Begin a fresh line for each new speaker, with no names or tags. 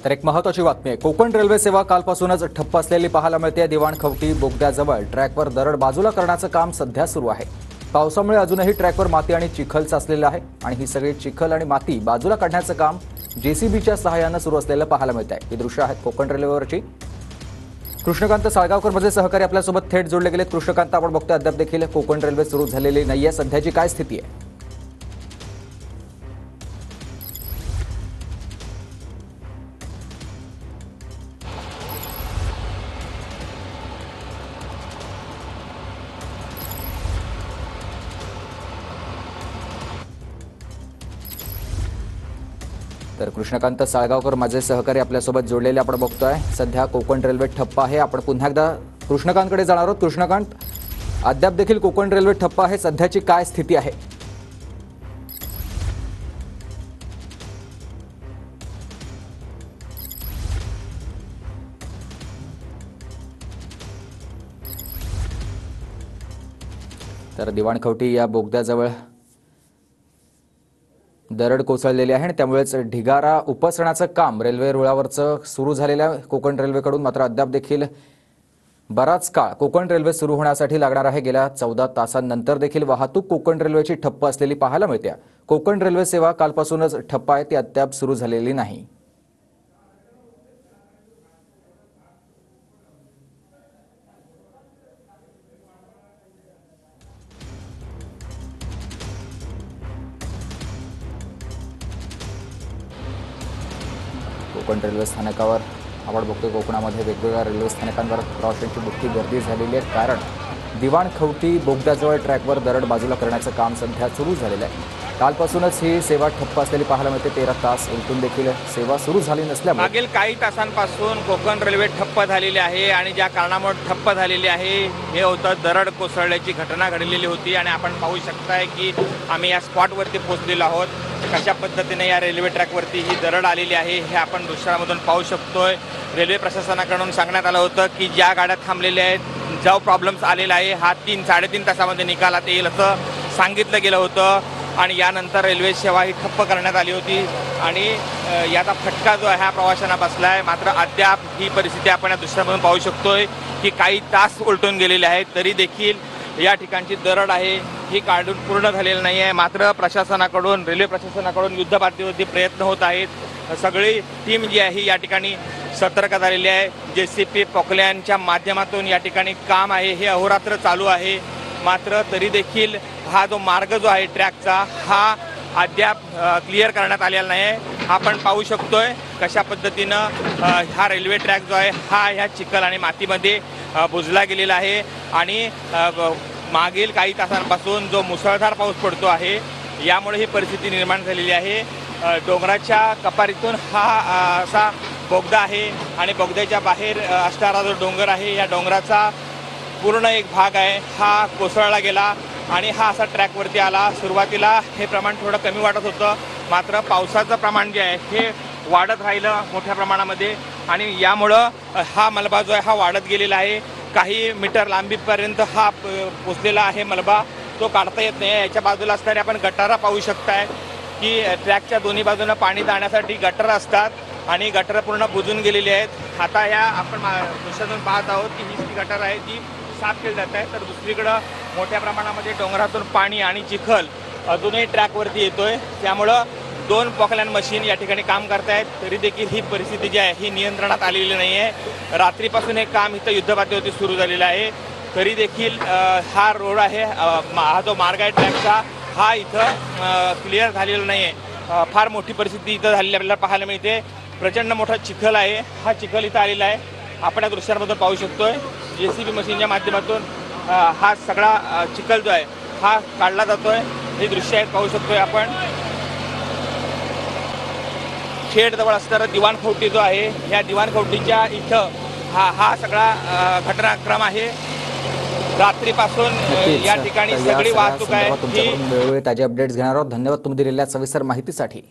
तर एक महत्त्वाची बातमी आहे। कोकण रेल्वे सेवा कालपासूनच ठप्प असलेली पाहायला मिळते। दिवाणखवटी बोगद्याजवळ ट्रॅकवर दरड बाजूला करण्याचं काम सध्या सुरू आहे। पावसामुळे अजूनही ट्रॅकवर माती आणि चिखल साचलेलं आहे आणि ही सगळी चिखल आणि माती बाजूला काढण्याचं काम जेसीबीच्या सहाय्याने सुरू असलेलं पाहायला मिळत आहे। ही दृश्य आहेत कोकण रेल्वेवरची। कृष्णकांत साळगावकर माझे सहकारी आपल्यासोबत थेट जोडले गेले। कृष्णकांत, आपण बघतोय अद्याप देखील कोकण रेल्वे सुरू झालेली नाहीये, सध्याची काय स्थिती आहे? तर कृष्णकांत साळगावकर माझे सहकारी आपल्यासोबत जोडलेले आपण बघतोय। सध्या कोकण रेल्वे ठप्प आहे। आपण पुन्हा एकदा कृष्णकांतकडे जाणार आहोत। कृष्णकांत, अद्याप देखील कोकण रेल्वे ठप्प आहे, सध्याची काय स्थिती आहे? तर दिवाणखवटी या बोगद्याजवळ दरड कोसळलेली आहे आणि त्यामुळेच ढिगारा उपसण्याचं काम रेल्वे रुळावरचं सुरू झालेलं आहे कोकण रेल्वेकडून। मात्र अद्याप देखील बराच काळ कोकण रेल्वे सुरू होण्यासाठी लागणार आहे। गेल्या 14 तासांनंतर देखील वाहतूक कोकण रेल्वेची ठप्प असलेली पाहायला मिळते। कोकण रेल्वे सेवा कालपासूनच ठप्प आहे, ती अद्याप सुरू झालेली नाही। कोकण रेल्वे स्थानकावर आपण बघतोय कोकणामध्ये वेगवेगळ्या रेल्वे स्थानकांवर प्रवाशांची मोठी गर्दी झालेली आहे, कारण दिवाणखवटी बोगद्याजवळ ट्रॅकवर दरड बाजूला करण्याचं काम सध्या सुरू झालेलं आहे। कालपासूनच ही सेवा ठप्प असलेली पाहायला मिळते। 13 तास उलटून देखील सेवा सुरू झाली नसल्यामुळे
मागील काही तासांपासून कोकण रेल्वे ठप्प झालेली आहे आणि ज्या कारणामुळे ठप्प झालेली आहे हे होतं दरड कोसळल्याची घटना घडलेली होती आणि आपण पाहू शकताय की आम्ही या स्पॉटवरती पोहोचलेलो आहोत। कशा पद्धतीने या रेल्वे ट्रॅकवरती ही दरड आलेली आहे हे आपण दृश्यामधून पाहू शकतोय। रेल्वे प्रशासनाकडून सांगण्यात आलं होतं की ज्या गाड्या थांबलेल्या आहेत, जो प्रॉब्लेम्स आलेला आहे हा 3-3.5 तासामध्ये निकालात येईल असं सांगितलं गेलं होतं आणि यानंतर रेल्वे सेवा ही ठप्प करण्यात आली होती आणि याचा फटका जो आहे हा प्रवाशांना बसला आहे। मात्र अद्याप ही परिस्थिती आपण या दृश्यामधून पाहू शकतोय की काही तास उलटून गेलेले आहेत, तरी देखील या ठिकाणची दरड आहे ही काढून पूर्ण झालेली नाही आहे। मात्र प्रशासनाकडून, रेल्वे प्रशासनाकडून युद्धपातळीवरती प्रयत्न होत आहेत। सगळी टीम जी आहे या ठिकाणी सतर्क झालेली आहे। जेसीपी पोकल्यांच्या माध्यमातून या ठिकाणी काम आहे हे अहोरात्र चालू आहे। मात्र तरी देखील हा जो मार्ग जो आहे ट्रॅकचा हा अद्याप क्लिअर करण्यात आलेला नाही आहे। आपण पाहू शकतोय कशा पद्धतीनं हा रेल्वे ट्रॅक जो आहे हा ह्या चिखल आणि मातीमध्ये बुजला गेलेला आहे आणि मागील काही तासांपासून जो मुसळधार पाऊस पडतो आहे यामुळे ही परिस्थिती निर्माण झालेली आहे। डोंगराच्या कपारीतून हा असा बोगदा आहे आणि बोगद्याच्या बाहेर असणारा जो डोंगर आहे या डोंगराचा पूर्ण एक भाग आहे हा कोसळला गेला आणि हा असा ट्रॅकवरती आला। सुरुवातीला हे प्रमाण थोडं कमी वाटत होतं, मात्र पावसाचं प्रमाण जे आहे हे वाढत राहिलं मोठ्या प्रमाणामध्ये आणि यामुळं हा मलबा जो आहे हा वाढत गेलेला आहे। काही मीटर लांबीपर्यंत हा पोचलेला आहे मलबा, तो काढता येत नाही। याच्या बाजूला असणारे आपण गटारा पाहू शकताय की ट्रॅकच्या दोन्ही बाजूनं पाणी जाण्यासाठी गटर असतात आणि गटर पूर्ण बुजून गेलेली आहेत। आता या आपण दृश्यातून पाहत आहोत की ही जी गटर आहे ती साफ केली जात आहे, तर दुसरीकडं मोठ्या प्रमाणामध्ये डोंगरातून पाणी आणि चिखल अजूनही ट्रॅकवरती येतोय। त्यामुळं 2 पोकलॅन मशीन या ठिकाणी काम करतायत, तरी देखील ही परिस्थिती जी आहे ही नियंत्रणात आलेली नाही आहे। रात्रीपासून हे काम इथं युद्धपातळीवरती सुरू झालेलं आहे, तरी देखील हा रोड आहे, हा जो मार्ग आहे ट्रॅकचा हा इथं क्लिअर झालेला नाही आहे। फार मोठी परिस्थिती इथं झालेली आपल्याला पाहायला मिळते। प्रचंड मोठा चिखल आहे, हा चिखल इथं आलेला आहे आपण या दृश्यांमधून पाहू शकतोय। जेसीबी मशीनच्या माध्यमातून हा सगळा चिखल जो आहे हा काढला जातोय। हे दृश्य आहेत पाहू शकतोय आपण। खेडजवळ असणारा दिवाणखवटी जो आहे या दिवाणखवटीच्या इथं हा सगळा घटनाक्रम आहे। रात्रीपासून या ठिकाणी सगळी वाहतूक आहे।
ताजे अपडेट्स घेणार आहोत। धन्यवाद तुम्ही दिलेल्या सविस्तर माहितीसाठी।